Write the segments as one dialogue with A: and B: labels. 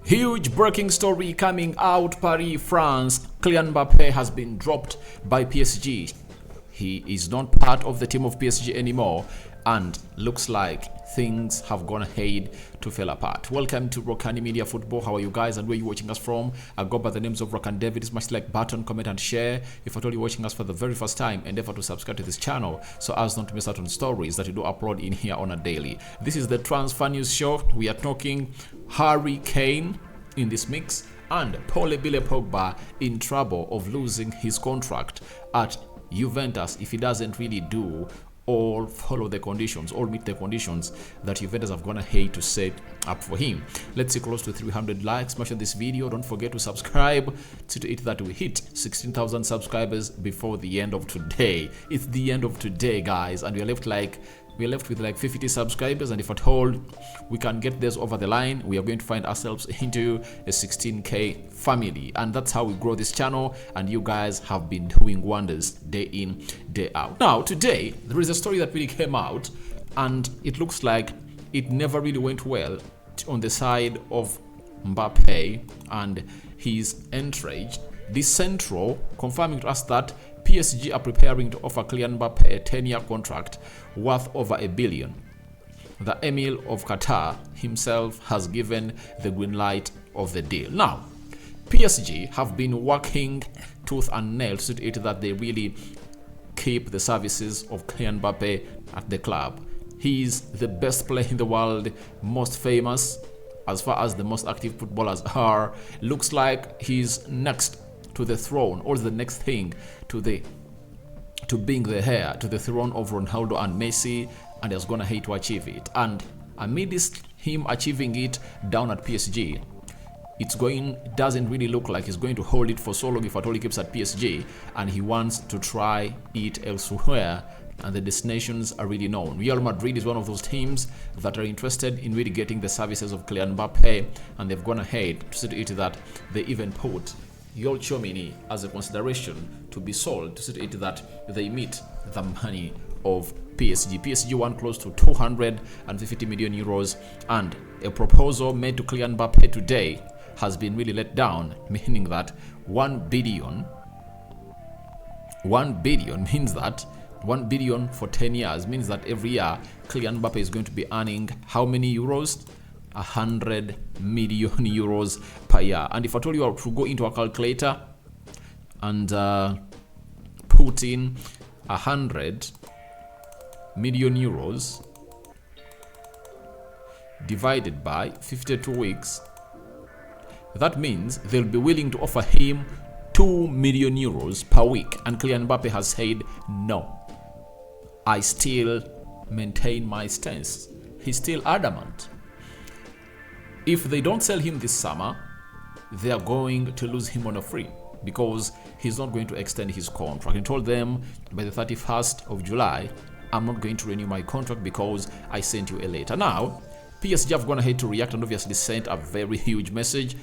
A: Huge breaking story coming out Paris, France. Kylian Mbappe has been dropped by PSG. He is not part of the team of PSG anymore, and looks like things have gone ahead to fall apart. Welcome to Rokani Media Football. How are you guys and where are you watching us from? I go by the names of Rokani David. Smash like button, comment and share. If at all you're watching us for the very first time, endeavor to subscribe to this channel so as not to miss out on stories that we do upload in here on a daily. This is the Transfer News Show. We are talking Kane in this mix and Pogba in trouble of losing his contract at Juventus if he doesn't really do or follow the conditions or meet the conditions that Juventus have gone ahead to set up for him. Let's see close to 300 likes. Smash on this video. Don't forget to subscribe to it that we hit 16,000 subscribers before the end of today. It's the end of today, guys, and we're left with like 50 subscribers, and if at all we can get this over the line, we are going to find ourselves into a 16k family, and that's how we grow this channel, and you guys have been doing wonders day in, day out. Now today there is a story that really came out, and it looks like it never really went well on the side of Mbappe and his entourage. This central confirming to us that PSG are preparing to offer Kylian Mbappe a 10-year contract worth over $1 billion. The Emir of Qatar himself has given the green light of the deal. Now, PSG have been working tooth and nail to see it that they really keep the services of Kylian Mbappe at the club. He is the best player in the world, most famous as far as the most active footballers are. Looks like he's next to the throne, or the next thing to being the heir to the throne of Ronaldo and Messi, and is gonna hate to achieve it. And amidst him achieving it down at PSG, doesn't really look like he's going to hold it for so long if at all he keeps at PSG, and he wants to try it elsewhere, and the destinations are really known. Real Madrid is one of those teams that are interested in really getting the services of Kylian Mbappe, and they've gone ahead to see to it that they even put Chomini as a consideration to be sold to see it that they meet the money of PSG. PSG won close to 250 million euros, and a proposal made to Kylian Mbappe today has been really let down, meaning that 1 billion means that 1 billion for 10 years means that every year Kylian Mbappe is going to be earning how many euros? 100 million euros per year. And if I told you I to go into a calculator and put in 100 million euros divided by 52 weeks, that means they'll be willing to offer him 2 million euros per week, and Kylian Mbappe has said no. I still maintain my stance. He's still adamant. If they don't sell him this summer, they are going to lose him on a free, because he's not going to extend his contract. He told them by the 31st of July, I'm not going to renew my contract because I sent you a letter. Now, PSG have gone ahead to react and obviously sent a very huge message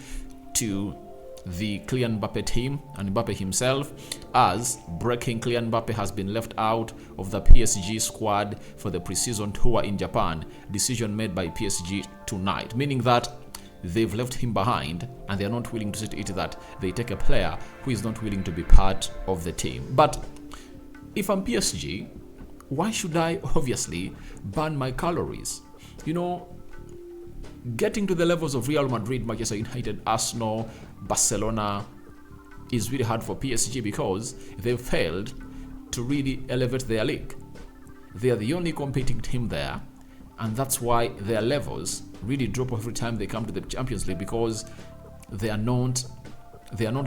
A: to the Kylian Mbappe team and Mbappe himself, as breaking Kylian Mbappe has been left out of the PSG squad for the preseason tour in Japan. Decision made by PSG tonight, meaning that they've left him behind and they're not willing to see it that they take a player who is not willing to be part of the team. But if I'm PSG, why should I obviously burn my calories? You know, getting to the levels of Real Madrid, Manchester United, Arsenal, Barcelona is really hard for PSG because they've failed to really elevate their league. They are the only competing team there, and that's why their levels really drop every time they come to the Champions League, because they are not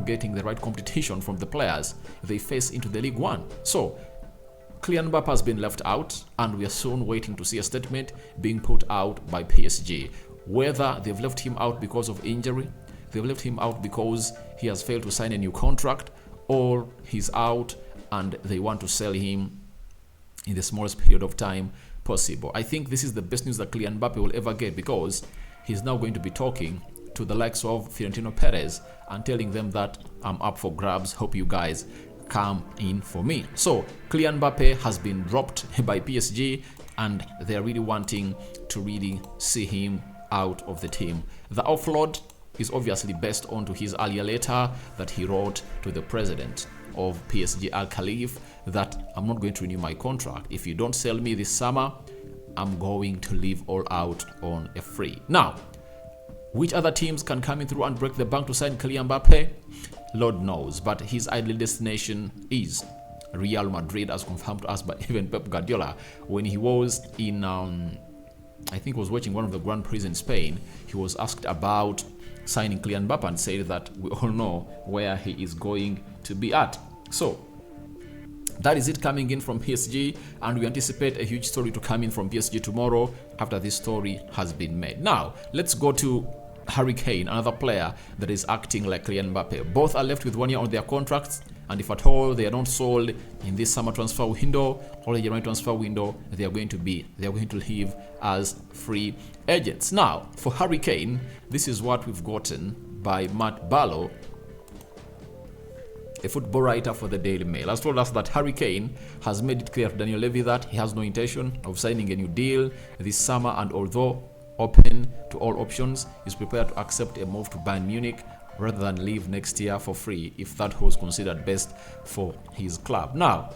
A: getting the right competition from the players they face into the League One. So Kylian Mbappe has been left out, and we are soon waiting to see a statement being put out by PSG. Whether they've left him out because of injury, they've left him out because he has failed to sign a new contract, or he's out and they want to sell him in the smallest period of time possible. I think this is the best news that Kylian Mbappe will ever get, because he's now going to be talking to the likes of Florentino Perez and telling them that I'm up for grabs, hope you guys come in for me. So Kylian Mbappe has been dropped by PSG, and they're really wanting to really see him out of the team. The offload is obviously based on to his earlier letter that he wrote to the president of PSG, Al Khalif, that I'm not going to renew my contract. If you don't sell me this summer, I'm going to leave all out on a free. Now, which other teams can come in through and break the bank to sign Kylian Mbappe? Lord knows, but his ideal destination is Real Madrid, as confirmed to us by even Pep Guardiola when he was in, I think, was watching one of the Grand Prix in Spain. He was asked about signing Kylian Mbappe and said that we all know where he is going to be at. So that is it coming in from PSG, and we anticipate a huge story to come in from PSG tomorrow after this story has been made. Now, let's go to Harry Kane, another player that is acting like Kylian Mbappe. Both are left with 1 year on their contracts, and if at all they are not sold in this summer transfer window or the January transfer window, they are going to leave as free agents. Now, for Harry Kane, this is what we've gotten by Matt Barlow, a football writer for the Daily Mail, has told us that Harry Kane has made it clear to Daniel Levy that he has no intention of signing a new deal this summer, and although open to all options, is prepared to accept a move to Bayern Munich rather than leave next year for free if that was considered best for his club. Now,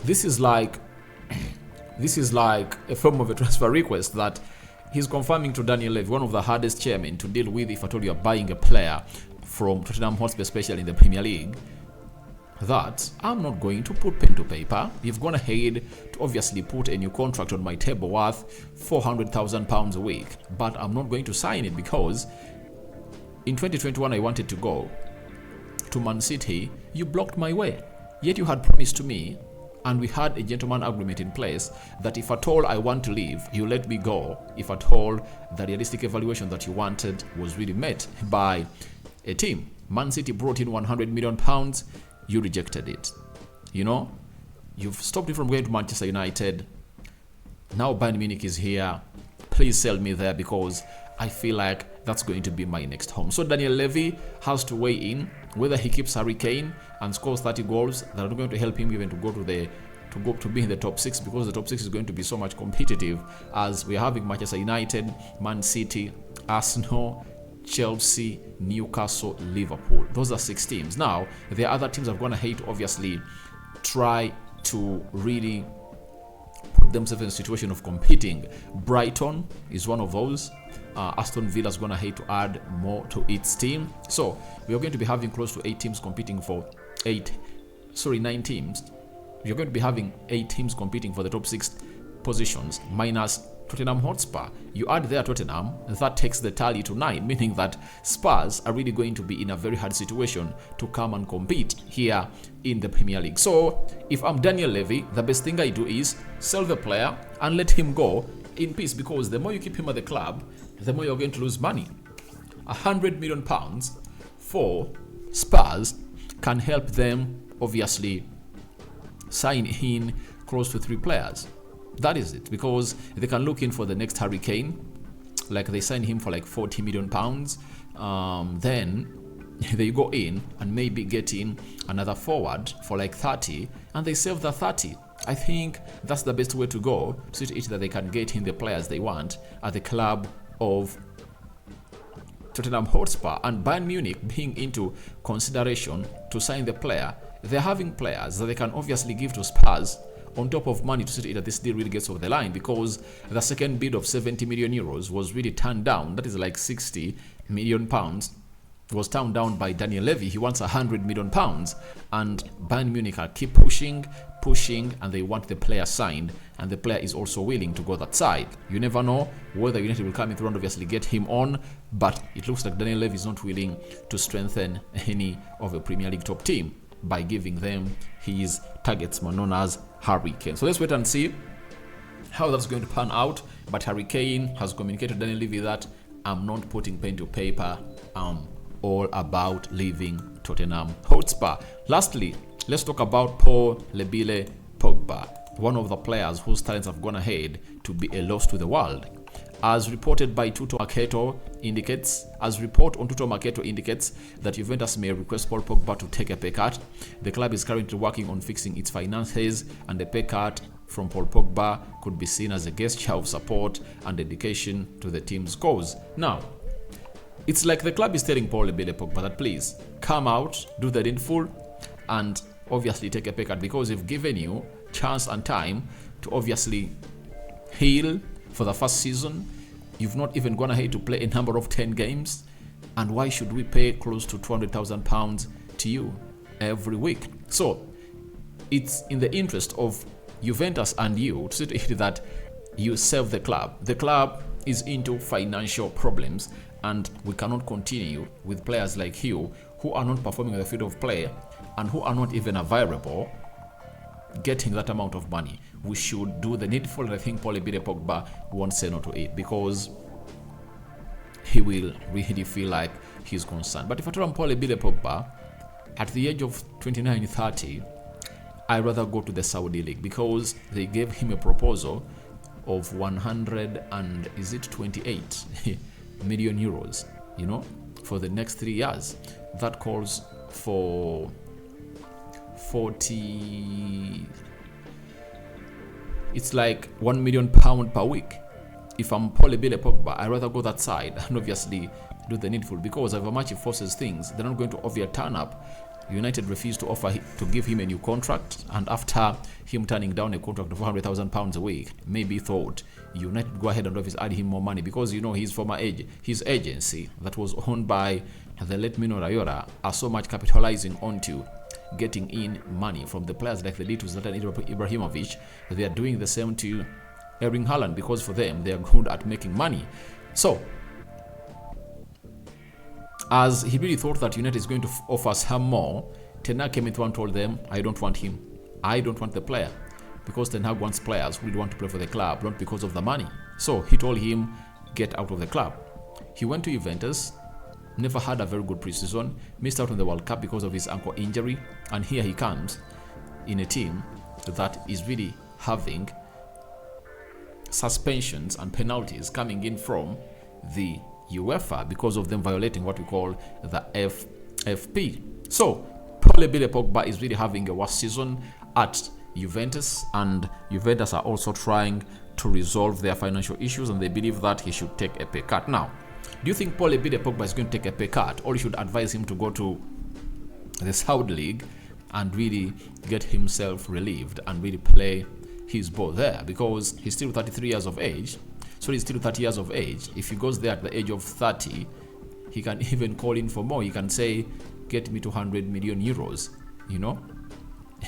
A: this is like a form of a transfer request that he's confirming to Daniel Levy, one of the hardest chairmen to deal with if at all you're buying a player from Tottenham Hotspur, especially in the Premier League, that I'm not going to put pen to paper. You've gone ahead to obviously put a new contract on my table worth £400,000 a week, but I'm not going to sign it because in 2021 I wanted to go to Man City. You blocked my way, yet you had promised to me, and we had a gentleman agreement in place that if at all I want to leave, you let me go if at all the realistic evaluation that you wanted was really met by a team. Man City brought in £100 million. You rejected it. You know, you've stopped me from going to Manchester United. Now Bayern Munich is here. Please sell me there because I feel like that's going to be my next home. So Daniel Levy has to weigh in whether he keeps Harry Kane and scores 30 goals that are not going to help him even to be in the top 6, because the top 6 is going to be so much competitive, as we're having Manchester United, Man City, Arsenal, Chelsea, Newcastle, Liverpool. Those are 6 teams. Now, there are other teams that are going to hate, obviously, try to really put themselves in a situation of competing. Brighton is one of those. Aston Villa is going to hate to add more to its team. So, we are going to be having close to 8 teams competing for 9 teams. You're going to be having 8 teams competing for the top 6 positions, minus Tottenham Hotspur. You add there Tottenham, that takes the tally to 9, meaning that Spurs are really going to be in a very hard situation to come and compete here in the Premier League. So, if I'm Daniel Levy, the best thing I do is sell the player and let him go in peace, because the more you keep him at the club, the more you're going to lose money. £100 million for Spurs can help them obviously sign in close to 3 players. That is it, because they can look in for the next Harry Kane, like they sign him for like £40 million. Then they go in and maybe get in another forward for like 30, and they save the 30. I think that's the best way to go, to see that they can get in the players they want at the club of Tottenham Hotspur. And Bayern Munich being into consideration to sign the player, they're having players that they can obviously give to Spurs on top of money to see that this deal really gets over the line, because the second bid of 70 million euros was really turned down. That is like 60 million pounds. Was turned down by Daniel Levy. He wants 100 million pounds, and Bayern Munich are keep pushing, and they want the player signed, and the player is also willing to go that side. You never know whether United will come in through and obviously get him on, but it looks like Daniel Levy is not willing to strengthen any of a Premier League top team by giving them his targets man known as Harry Kane. So let's wait and see how that's going to pan out. But Harry Kane has communicated to Daniel Levy that I'm not putting pen to paper. I'm all about leaving Tottenham Hotspur. Lastly, let's talk about Paul Lebile Pogba, one of the players whose talents have gone ahead to be a loss to the world. As reported by Tutto Marketo indicates, that Juventus may request Paul Pogba to take a pay cut. The club is currently working on fixing its finances, and the pay cut from Paul Pogba could be seen as a gesture of support and dedication to the team's cause. Now, It's like the club is telling Paul Pogba that please come out, do the needful, and obviously take a pay cut, because we've given you chance and time to obviously heal for the first season. You've not even gone ahead to play a number of 10 games, and why should we pay close to £200,000 to you every week? So it's in the interest of Juventus and you to see to it that you save the club. The club is into financial problems, and we cannot continue with players like you who are not performing on the field of play and who are not even available getting that amount of money. We should do the needful, and I think Paul Pogba won't say no to it, because he will really feel like he's concerned. But if I tell him Paul Pogba, at the age of 29, 30, I'd rather go to the Saudi League, because they gave him a proposal of 128 million euros, you know, for the next 3 years. That calls for 40, it's like £1 million per week. If I'm Paul Pogba, I'd rather go that side and obviously do the needful, because if a match forces things, they're not going to obviously turn up. United refused to offer to give him a new contract, and after him turning down a contract of £400,000 a week, maybe thought United go ahead and obviously add him more money, because you know his former his agency that was owned by the late Mino Raiola are so much capitalizing onto getting in money from the players like the did to Zlatan Ibrahimovic. They are doing the same to Erling Haaland, because for them they are good at making money. So as he really thought that United is going to offer some more, Ten Hag came into and told them, I don't want him. I don't want the player. Because Ten Hag wants players who want to play for the club, not because of the money. So he told him, get out of the club. He went to Juventus, never had a very good preseason, missed out on the World Cup because of his ankle injury, and here he comes in a team that is really having suspensions and penalties coming in from the UEFA because of them violating what we call the FFP. So Paul Pogba is really having a worse season at Juventus, and Juventus are also trying to resolve their financial issues, and they believe that he should take a pay cut. Now, do you think Paul Pogba is going to take a pay cut, or you should advise him to go to the Saudi League and really get himself relieved and really play his ball there? Because he's still 33 years of age. So he's still 30 years of age. If he goes there at the age of 30, he can even call in for more. He can say, get me 200 million euros, you know,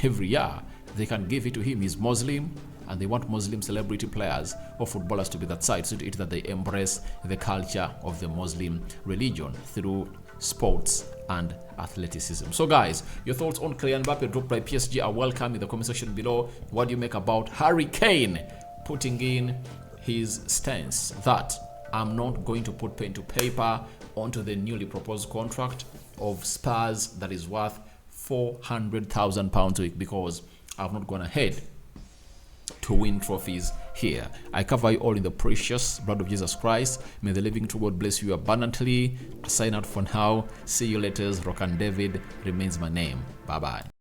A: every year. They can give it to him. He's Muslim, and they want Muslim celebrity players or footballers to be that side, so that they embrace the culture of the Muslim religion through sports and athleticism. So guys, your thoughts on Kylian Mbappe dropped by PSG are welcome in the comment section below. What do you make about Kane putting in his stance that I'm not going to put pen to paper onto the newly proposed contract of Spurs that is worth £400,000 a week, because I've not gone ahead to win trophies here. I cover you all in the precious blood of Jesus Christ. May the living true God bless you abundantly. Sign out for now. See you later. Rokani David remains my name. Bye bye.